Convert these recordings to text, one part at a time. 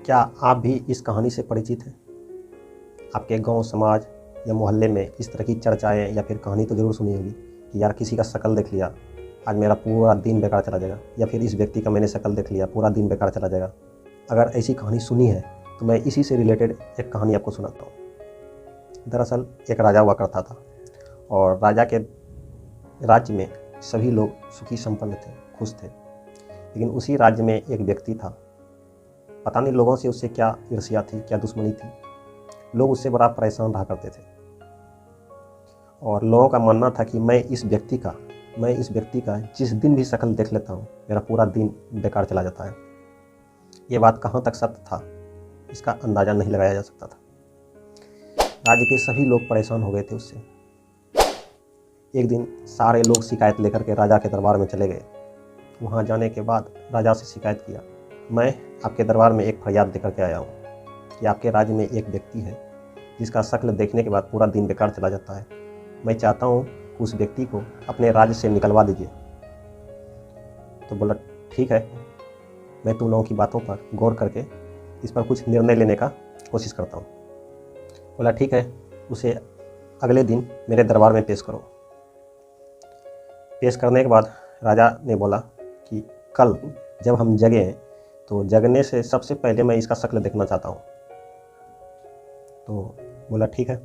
क्या आप भी इस कहानी से परिचित हैं? आपके गांव, समाज या मोहल्ले में इस तरह की चर्चाएं या फिर कहानी तो ज़रूर सुनी होगी कि यार किसी का शक्ल देख लिया, आज मेरा पूरा दिन बेकार चला जाएगा, या फिर इस व्यक्ति का मैंने शक्ल देख लिया, पूरा दिन बेकार चला जाएगा। अगर ऐसी कहानी सुनी है तो मैं इसी से रिलेटेड एक कहानी आपको सुनाता हूँ। दरअसल एक राजा हुआ करता था और राजा के राज्य में सभी लोग सुखी संपन्न थे, खुश थे। लेकिन उसी राज्य में एक व्यक्ति था, पता नहीं लोगों से उससे क्या ईर्ष्या थी, क्या दुश्मनी थी। लोग उससे बड़ा परेशान रहा करते थे और लोगों का मानना था कि मैं इस व्यक्ति का जिस दिन भी शक्ल देख लेता हूँ, मेरा पूरा दिन बेकार चला जाता है। ये बात कहाँ तक सत्य था, इसका अंदाज़ा नहीं लगाया जा सकता था। राज्य के सभी लोग परेशान हो गए थे उससे। एक दिन सारे लोग शिकायत लेकर के राजा के दरबार में चले गए। वहाँ जाने के बाद राजा से शिकायत किया, मैं आपके दरबार में एक फरियाद देकर के आया हूँ कि आपके राज्य में एक व्यक्ति है जिसका शक्ल देखने के बाद पूरा दिन बेकार चला जाता है। मैं चाहता हूँ कि उस व्यक्ति को अपने राज्य से निकलवा दीजिए। तो बोला, ठीक है, मैं तुम लोगों की बातों पर गौर करके इस पर कुछ निर्णय लेने का कोशिश करता हूँ। बोला, ठीक है, उसे अगले दिन मेरे दरबार में पेश करो। पेश करने के बाद राजा ने बोला कि कल जब हम जगें तो जगने से सबसे पहले मैं इसका शक्ल देखना चाहता हूँ। तो बोला, ठीक है।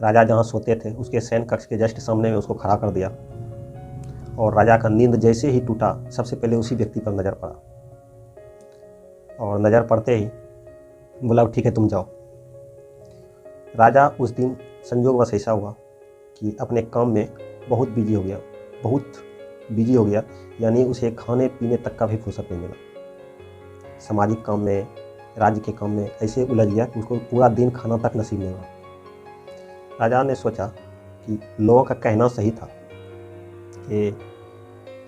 राजा जहाँ सोते थे उसके शयन कक्ष के जस्ट सामने में उसको खड़ा कर दिया और राजा का नींद जैसे ही टूटा, सबसे पहले उसी व्यक्ति पर नज़र पड़ा और नज़र पड़ते ही बोला, ठीक है, तुम जाओ। राजा उस दिन संयोगवश ऐसा हुआ कि अपने काम में बहुत बिजी हो गया, यानी उसे खाने पीने तक का भी फुर्सत नहीं मिला। सामाजिक काम में, राज्य के काम में ऐसे उलझ गया कि उसको पूरा दिन खाना तक नसीब नहीं हुआ। राजा ने सोचा कि लोगों का कहना सही था कि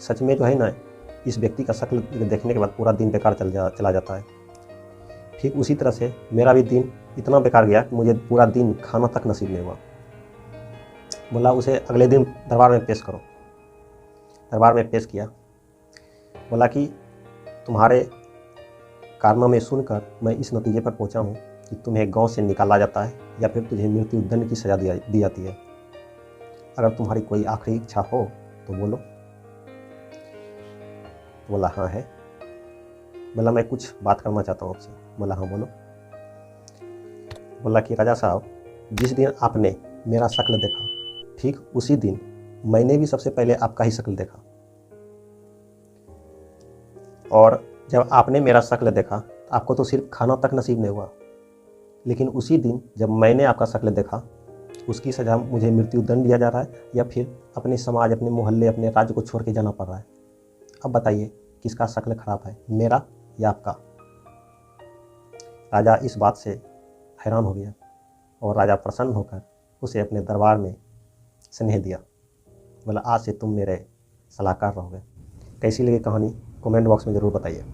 सच में जो है ना, इस व्यक्ति का शक्ल देखने के बाद पूरा दिन बेकार चला जाता है। ठीक उसी तरह से मेरा भी दिन इतना बेकार गया कि मुझे पूरा दिन खाना तक नसीब नहीं हुआ। बोला, उसे अगले दिन दरबार में पेश करो। दरबार में पेश किया। बोला कि तुम्हारे कारनामे सुनकर मैं इस नतीजे पर पहुंचा हूं कि तुम्हें गांव से निकाला जाता है या फिर तुझे मृत्यु दंड की सजा दी जाती है। अगर तुम्हारी कोई आखिरी इच्छा हो तो बोलो। बोला, हाँ है। बोला, मैं कुछ बात करना चाहता हूँ आपसे। बोला, हाँ बोलो। बोला कि राजा साहब, जिस दिन आपने मेरा शक्ल देखा, ठीक उसी दिन मैंने भी सबसे पहले आपका ही शक्ल देखा। और जब आपने मेरा शक्ल देखा तो आपको तो सिर्फ खाना तक नसीब नहीं हुआ, लेकिन उसी दिन जब मैंने आपका शक्ल देखा, उसकी सज़ा मुझे मृत्यु दंड दिया जा रहा है या फिर अपने समाज, अपने मोहल्ले, अपने राज्य को छोड़ के जाना पड़ रहा है। अब बताइए किसका शक्ल खराब है, मेरा या आपका? राजा इस बात से हैरान हो गया और राजा प्रसन्न होकर उसे अपने दरबार में स्नेह दिया। बोला, आज से तुम मेरे सलाहकार रहोगे। कैसी लगी कहानी, कमेंट बॉक्स में ज़रूर बताइए।